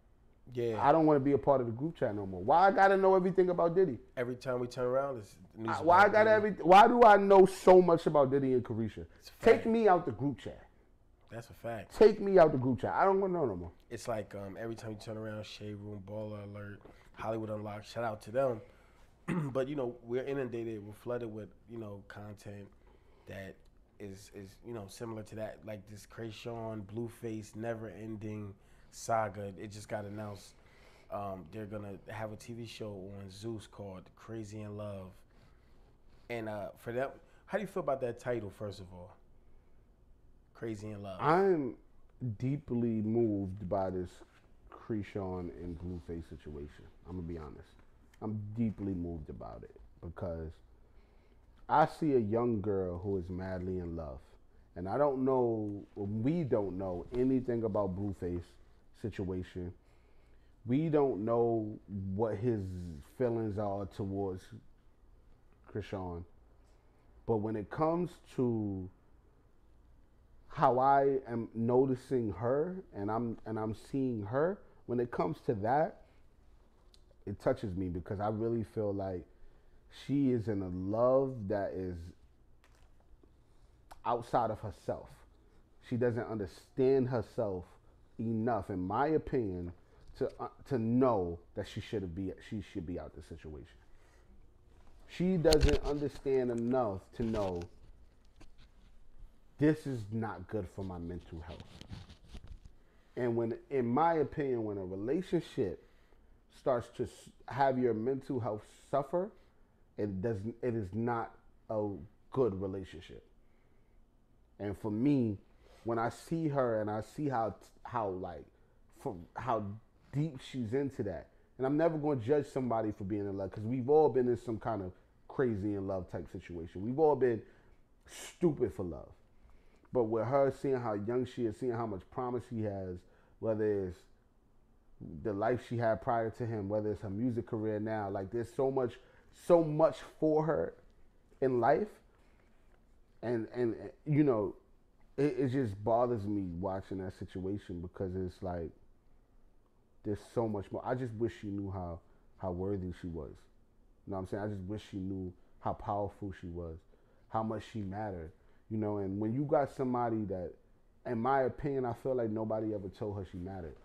Yeah. I don't want to be a part of the group chat no more. Why I gotta know everything about Diddy? Every time we turn around, it's news. Why do I know so much about Diddy and Chrisean? Take me out the group chat. That's a fact. Take me out the group chat. I don't want to know no more. It's like every time you turn around, Shade Room, Baller Alert, Hollywood Unlocked, shout out to them. But, we're inundated, we're flooded with, content that is similar to that. Like this Chrisean, Blueface, never-ending saga. It just got announced. They're going to have a TV show on Zeus called Crazy in Love. And for that, how do you feel about that title, first of all? Crazy in Love. I'm deeply moved by this Chrisean and Blueface situation. I'm going to be honest. I'm deeply moved about it because I see a young girl who is madly in love. And we don't know anything about Blueface situation. we don't know what his feelings are towards Chrisean. But when it comes to how I am noticing her and I'm seeing her, when it comes to that, it touches me because I really feel like she is in a love that is outside of herself. She doesn't understand herself enough, in my opinion, to know that she should be out the situation. She doesn't understand enough to know this is not good for my mental health. And when, in my opinion, when a relationship starts to have your mental health suffer, it is not a good relationship. And for me, when I see her and I see how deep she's into that, and I'm never going to judge somebody for being in love because we've all been in some kind of crazy in love type situation. We've all been stupid for love. But with her, seeing how young she is, seeing how much promise he has, whether it's the life she had prior to him, whether it's her music career now, like there's so much for her in life. And you know, it just bothers me watching that situation because it's like there's so much more. I just wish she knew how worthy she was. You know what I'm saying? I just wish she knew how powerful she was, how much she mattered. You know, and when you got somebody that, in my opinion, I feel like nobody ever told her she mattered.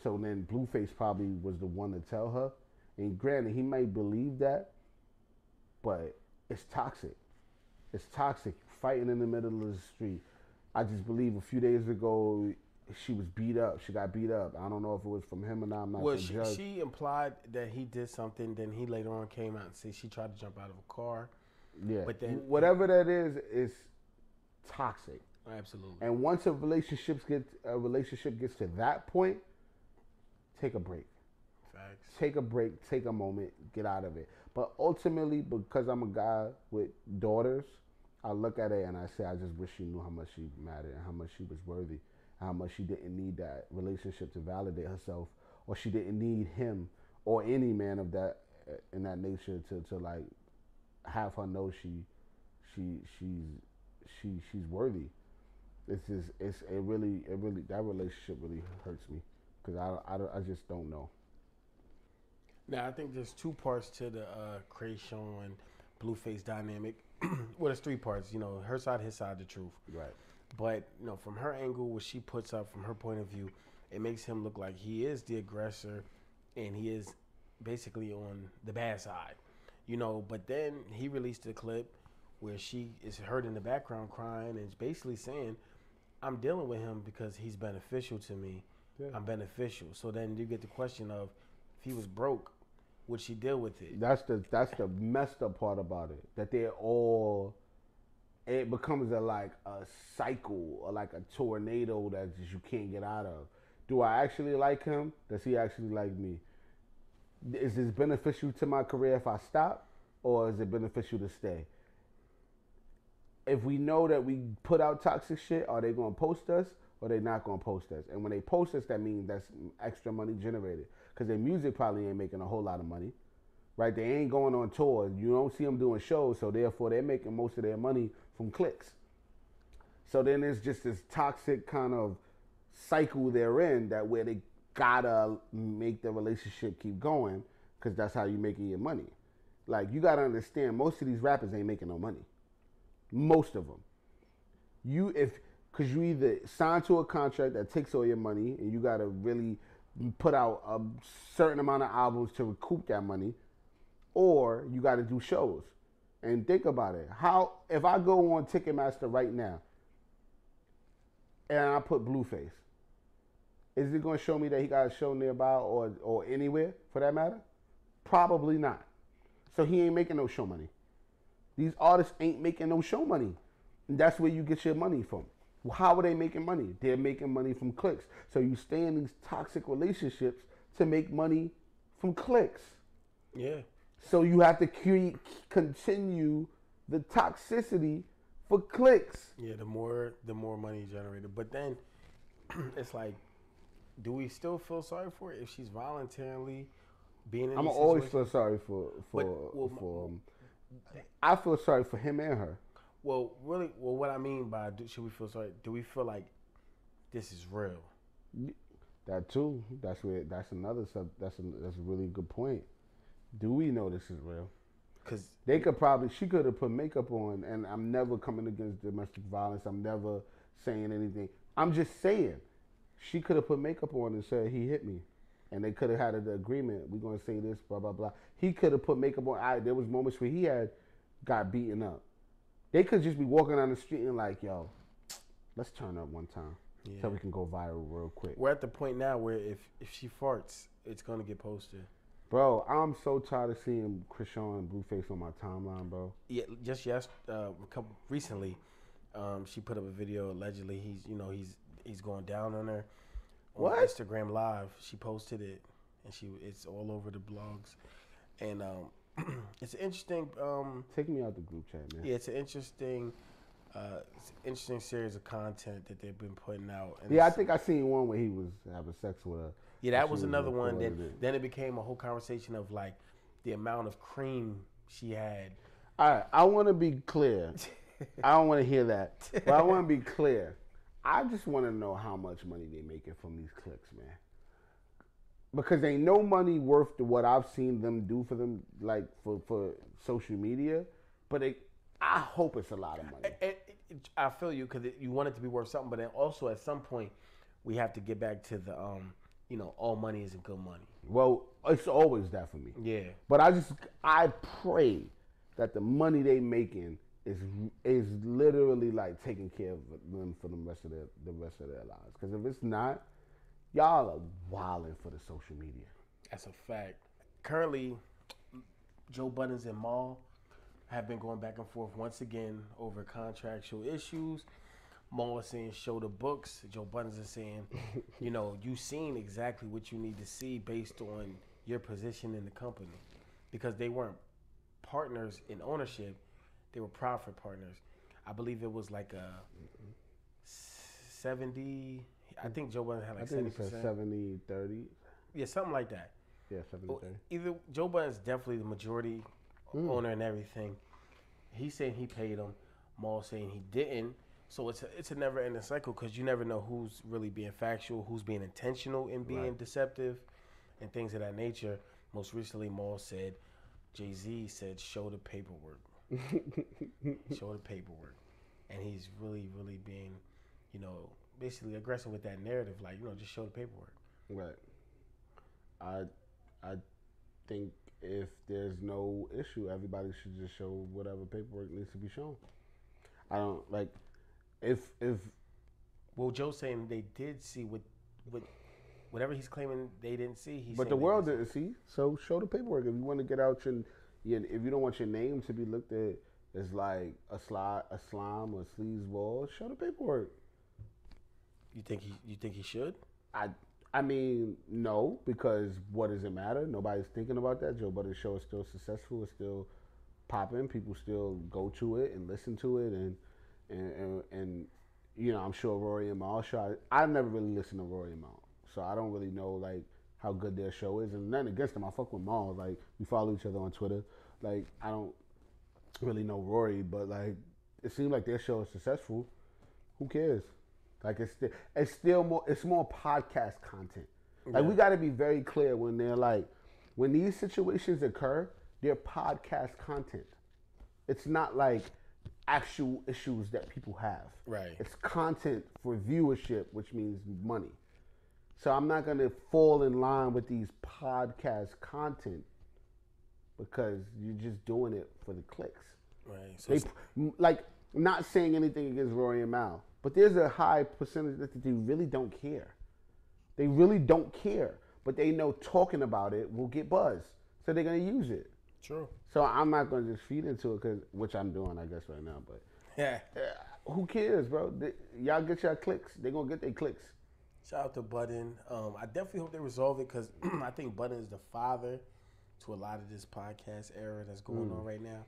So then Blueface probably was the one to tell her. And granted, he might believe that, but it's toxic. It's toxic. Fighting in the middle of the street. I just believe a few days ago she was beat up. She got beat up. I don't know if it was from him or not. I'm not Well, the judge. she implied that he did something. Then he later on came out and said she tried to jump out of a car. Yeah. But then whatever that is toxic. Absolutely. And once a relationship gets to that point, take a break. Facts. Take a break. Take a moment. Get out of it. But ultimately, because I'm a guy with daughters, I look at it and I say, I just wish she knew how much she mattered and how much she was worthy, how much she didn't need that relationship to validate herself, or she didn't need him or any man of that in that nature to like have her know she's worthy. It really that relationship really hurts me because I just don't know. Now, I think there's two parts to the Chrisean and Blueface dynamic. Well, there's three parts. You know, her side, his side, the truth. Right. But, you know, from her angle, what she puts up from her point of view, it makes him look like he is the aggressor and he is basically on the bad side. You know, but then he released a clip where she is heard in the background crying and is basically saying, I'm dealing with him because he's beneficial to me. Yeah. I'm beneficial. So then you get the question of, if he was broke, would she deal with it? That's the messed up part about it. That it becomes a cycle or like a tornado that you can't get out of. Do I actually like him? Does he actually like me? Is this beneficial to my career if I stop, or is it beneficial to stay? If we know that we put out toxic shit, are they going to post us or they not going to post us? And when they post us, that means that's extra money generated. Because their music probably ain't making a whole lot of money, right? They ain't going on tour. You don't see them doing shows, so therefore they're making most of their money from clicks. So then there's just this toxic kind of cycle they're in that where they gotta make the relationship keep going because that's how you making your money. Like, you gotta understand, most of these rappers ain't making no money. Most of them. Because you either sign to a contract that takes all your money and you gotta really put out a certain amount of albums to recoup that money, or you got to do shows. And think about it. If I go on Ticketmaster right now and I put Blueface, is it going to show me that he got a show nearby or anywhere for that matter? Probably not. So he ain't making no show money. These artists ain't making no show money. And that's where you get your money from. How are they making money? They're making money from clicks. So you stay in these toxic relationships to make money from clicks. Yeah. So you have to continue the toxicity for clicks. Yeah, the more money generated. But then it's like, do we still feel sorry for her if she's voluntarily being in? I'm these always situations? feel sorry for. I feel sorry for him and her. Well, really, what I mean by should we feel sorry? Do we feel like this is real? That too. That's another sub. That's a really good point. Do we know this is real? Because she could have put makeup on, and I'm never coming against domestic violence. I'm never saying anything. I'm just saying, she could have put makeup on and said he hit me, and they could have had an agreement. We're gonna say this, blah blah blah. He could have put makeup on. There was moments where he got beaten up. They could just be walking down the street and like, yo, let's turn up one time so we can go viral real quick. We're at the point now where if she farts, it's gonna get posted. Bro, I'm so tired of seeing Chrisean and Blueface on my timeline, bro. Yeah, just recently, she put up a video. Allegedly, he's going down on her on Instagram Live. She posted it, and it's all over the blogs, and it's interesting. Take me out the group chat, man. Yeah, it's an interesting series of content that they've been putting out. And yeah, I think I seen one where he was having sex with her. Yeah, that was another one. Then it became a whole conversation of like the amount of cream she had. All right, I want to be clear. I don't want to hear that, but I want to be clear. I just want to know how much money they making from these clicks, man. Because ain't no money worth what I've seen them do for them, like for social media. But I hope it's a lot of money. I feel you because you want it to be worth something, but then also at some point we have to get back to the all money isn't good money. Well, it's always that for me. Yeah. But I pray that the money they making is literally like taking care of them for the rest of their lives. Because if it's not, y'all are wilding for the social media. That's a fact. Currently, Joe Budden and Maul have been going back and forth once again over contractual issues. Maul is saying show the books. Joe Budden is saying, you've seen exactly what you need to see based on your position in the company. Because they weren't partners in ownership, they were profit partners. I believe it was like a 70, I think Joe Budden had like 70%. I think it's 70-30. Yeah, something like that. Yeah, 70-30. Either Joe Budden's definitely the majority owner and everything. He's saying he paid him. Maul saying he didn't. So it's a never-ending cycle because you never know who's really being factual, who's being intentional in being deceptive, and things of that nature. Most recently, Maul said, Jay-Z said, show the paperwork. Show the paperwork. And he's really, really being, basically aggressive with that narrative, like, just show the paperwork. Right. I think if there's no issue, everybody should just show whatever paperwork needs to be shown. I don't like if well, Joe's saying they did see whatever he's claiming they didn't see. But the world didn't see, so show the paperwork. If you want to get out if you don't want your name to be looked at as like a slime or sleazeball, show the paperwork. You think he should? I mean, no, because what does it matter? Nobody's thinking about that. Joe Budden's show is still successful. It's still popping. People still go to it and listen to it, and I'm sure Rory and Mal show. I've never really listened to Rory and Mal, so I don't really know like how good their show is. And nothing against them. I fuck with Mal. Like we follow each other on Twitter. Like I don't really know Rory, but like it seems like their show is successful. Who cares? Like it's more podcast content. Like we got to be very clear when they're like when these situations occur, they're podcast content. It's not like actual issues that people have. Right. It's content for viewership, which means money. So I'm not gonna fall in line with these podcast content because you're just doing it for the clicks. Right. So not saying anything against Rory and Mal. But there's a high percentage that they really don't care. They really don't care. But they know talking about it will get buzz. So they're going to use it. True. So I'm not going to just feed into it, which I'm doing, I guess, right now. But yeah, who cares, bro? Y'all get your clicks. They're going to get their clicks. Shout out to Budden. I definitely hope they resolve it because I think Budden is the father to a lot of this podcast era that's going on right now.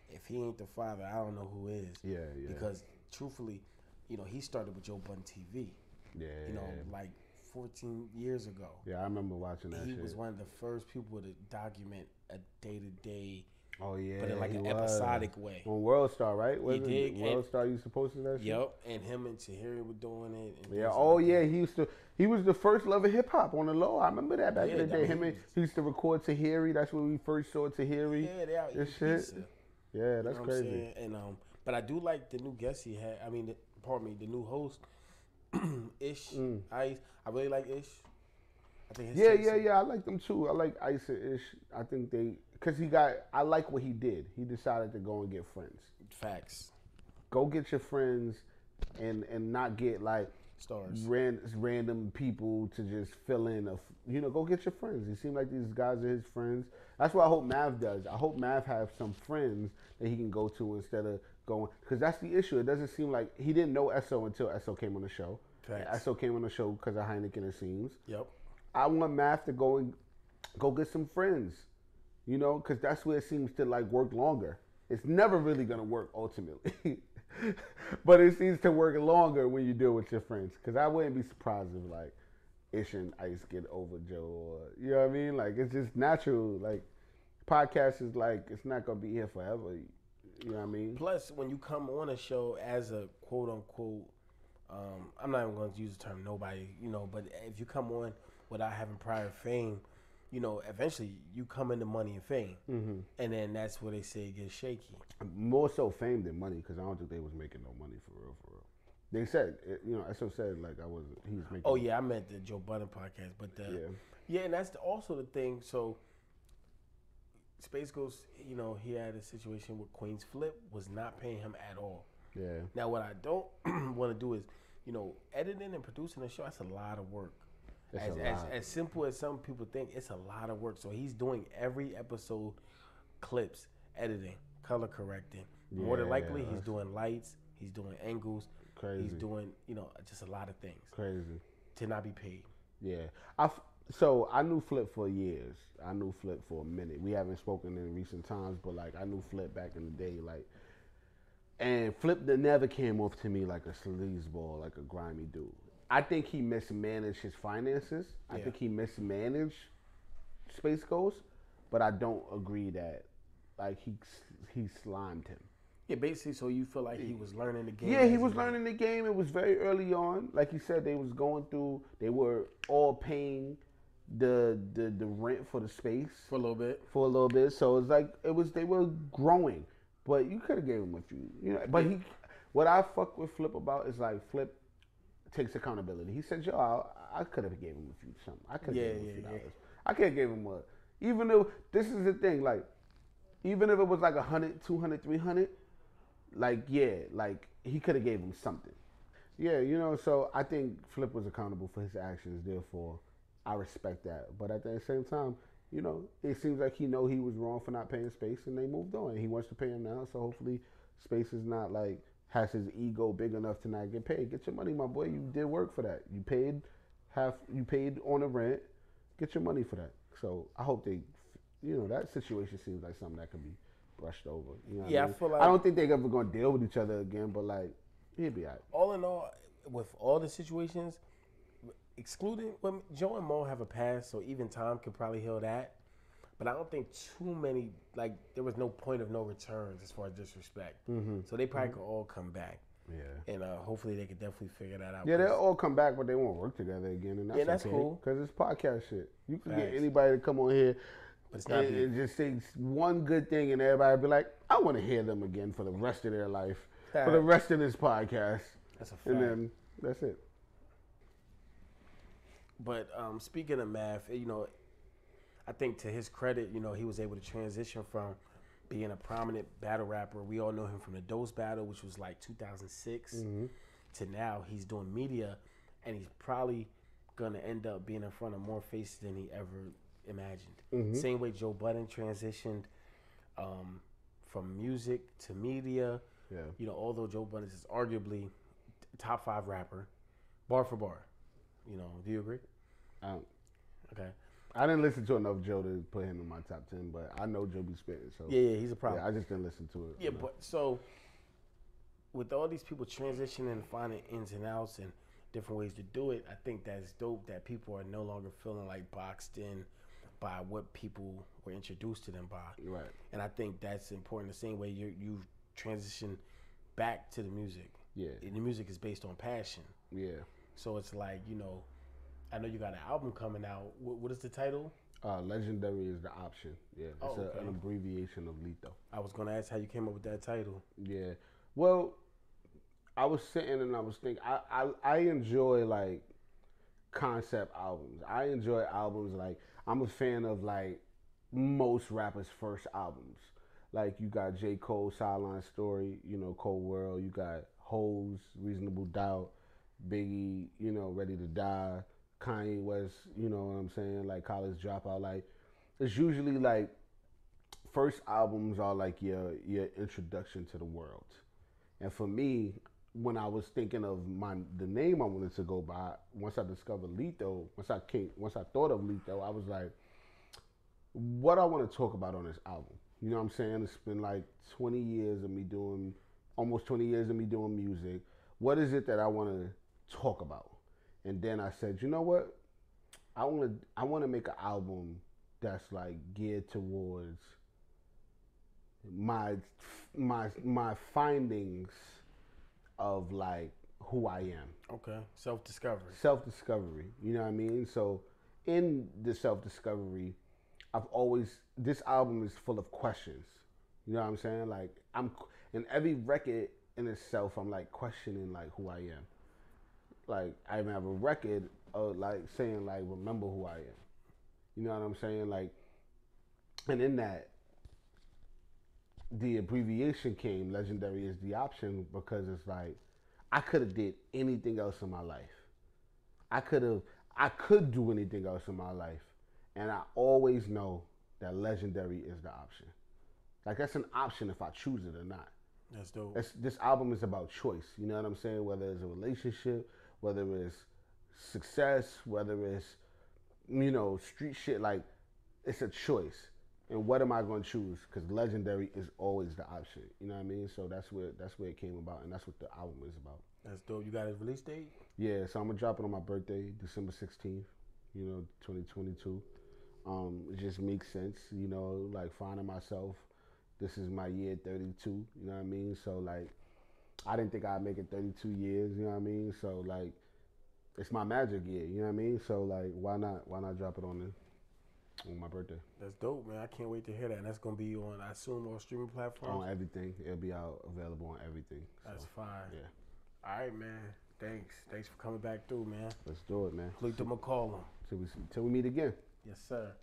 If he ain't the father, I don't know who is. Yeah. Because truthfully, he started with Joe Budden TV. Yeah. Like 14 years ago. Yeah, I remember watching that. He shit. was one of the first people to document a day-to-day. Oh yeah, but in like an episodic way. On World Star, right? He did. World Star used to post that shit. Yep, and him and Tahiri were doing it. And yeah. Oh yeah, he was the first love of hip hop on the low. I remember that back in the day. He used to record Tahiri. That's when we first saw Tahiri. Yeah, they out this shit. Pizza. Yeah, that's crazy. And but I do like the new guest he had. I mean, the new host, Ish. I really like Ish. I think yeah. I like them too. I like Ice and Ish. I think I like what he did. He decided to go and get friends. Facts. Go get your friends and not get like stars. Random people to just fill in. Go get your friends. It seems like these guys are his friends. That's what I hope Mav does. I hope Mav has some friends that he can go to instead of going. Because that's the issue. It doesn't seem like he didn't know SO until SO came on the show. Facts. SO came on the show because of Heineken, it seems. Yep. I want Mav to go get some friends. Because that's where it seems to like work longer. It's never really gonna work ultimately, but it seems to work longer when you deal with your friends. Because I wouldn't be surprised if like Ish and Ice get over Joe, or you know what I mean. Like it's just natural. Like podcast is like it's not gonna be here forever. You know what I mean. Plus, when you come on a show as a quote unquote, I'm not even going to use the term nobody, but if you come on without having prior fame. Eventually you come into money and fame, and then that's where they say it gets shaky. More so fame than money, because I don't think they was making no money for real. They said, SO said like he was making. Oh yeah, I meant the Joe Budden podcast, but and that's also the thing. So Space Ghost, he had a situation where Queen's Flip was not paying him at all. Yeah. Now what I don't want to do is, editing and producing a show. That's a lot of work. As simple as some people think, it's a lot of work. So he's doing every episode clips, editing, color correcting. More than likely, he's doing lights, he's doing angles, he's doing, just a lot of things. Crazy. To not be paid. Yeah. So I knew Flip for years. I knew Flip for a minute. We haven't spoken in recent times, but like I knew Flip back in the day, like. And Flip never came off to me like a sleazeball, like a grimy dude. I think he mismanaged his finances. I think he mismanaged Space Ghost, but I don't agree that like he slimed him. Yeah, basically, so you feel like he was learning the game. Yeah, he was learning the game. It was very early on. Like he said, they were all paying the rent for the space for a little bit. So it's like they were growing, but you could have gave him a few. But what I fuck with Flip about is like Flip takes accountability. He said, "Yo, I could have gave him a few something. I could have gave him a few dollars. I could have gave him even though this is the thing, like, even if it was like 100, 200, 300, like he could have gave him something. Yeah, so I think Flip was accountable for his actions, therefore I respect that. But at the same time, it seems like he was wrong for not paying Space, and they moved on. He wants to pay him now, so hopefully Space is not like has his ego big enough to not get paid. Get your money, my boy. You did work for that. You paid on the rent. Get your money for that. So I hope that situation seems like something that can be brushed over. I feel like I don't think they're ever gonna deal with each other again, but like he'll be alright. All in all, with all the situations, excluding Joe and Mo have a past, so even Tom could probably heal that. But I don't think too many, like, there was no point of no returns as far as disrespect. So they probably could all come back. Yeah. And hopefully they could definitely figure that out. Yeah, they'll all come back, but they won't work together again. And that's okay, cool. Because it's podcast shit. You can get anybody to come on here but it's not and just say one good thing, and everybody be like, I want to hear them again for the rest of their life, for the rest of this podcast. That's a fact. And then that's it. But speaking of Mav, I think to his credit, he was able to transition from being a prominent battle rapper. We all know him from the Dose battle, which was like 2006, to now he's doing media, and he's probably going to end up being in front of more faces than he ever imagined. Same way Joe Budden transitioned from music to media. Yeah. Although Joe Budden is arguably top 5 rapper, bar for bar. Do you agree? Okay. I didn't listen to enough Joe to put him in my top 10, but I know Joe be spitting. So yeah, he's a problem. Yeah, I just didn't listen to it. Yeah, but so with all these people transitioning and finding ins and outs, and different ways to do it. I think that's dope that people are no longer feeling like boxed in by what people were introduced to them by. Right. And I think that's important. The same way you've transitioned back to the music. Yeah. And the music is based on passion. Yeah. So it's like, you know, I know you got an album coming out. What is the title? Legendary is the option. Yeah. It's an abbreviation of LOTTO. I was going to ask how you came up with that title. Yeah. Well, I was sitting and I was thinking, I enjoy like concept albums. I enjoy albums like, I'm a fan of like most rappers' first albums. Like you got J. Cole, Sideline Story, you know, Cold World. You got Hoes, Reasonable Doubt, Biggie, you know, Ready to Die, Kanye West, you know what I'm saying, like College Dropout. Like it's usually like first albums are like your introduction to the world. And for me, when I was thinking of the name I wanted to go by, once I discovered LOTTO, once I thought of LOTTO, I was like, what I want to talk about on this album. You know what I'm saying? It's been like 20 years of me doing, almost 20 years of me doing music. What is it that I want to talk about? And then I said, you know what? I want to make an album that's like geared towards my findings of like who I am. Okay. Self-discovery. Self-discovery. You know what I mean? So in the self-discovery, this album is full of questions. You know what I'm saying? Like in every record in itself, I'm like questioning like who I am. Like I have a record of like saying like, remember who I am. You know what I'm saying? Like, and in that, the abbreviation came, legendary is the option, because it's like, I could have did anything else in my life. I could do anything else in my life. And I always know that legendary is the option. Like that's an option if I choose it or not. That's dope. This album is about choice. You know what I'm saying? Whether it's a relationship, whether it's success, whether it's, you know, street shit, like it's a choice. And what am I going to choose? Because legendary is always the option. You know what I mean? So that's where it came about, and that's what the album is about. That's dope. You got a release date? Yeah, so I'm gonna drop it on my birthday, December 16th. You know, 2022. It just makes sense. You know, like finding myself. This is my year 32. You know what I mean? So like, I didn't think I'd make it 32 years. You know what I mean? So like, it's my magic year. You know what I mean? So like, why not drop it on my birthday? That's dope, man. I can't wait to hear that. And that's gonna be on, I assume, on streaming platforms. On everything. It'll be out available on everything. That's fine. Yeah. All right, man. Thanks for coming back through, man. Let's do it, man. Julito Mccullum. Till we meet again. Yes, sir.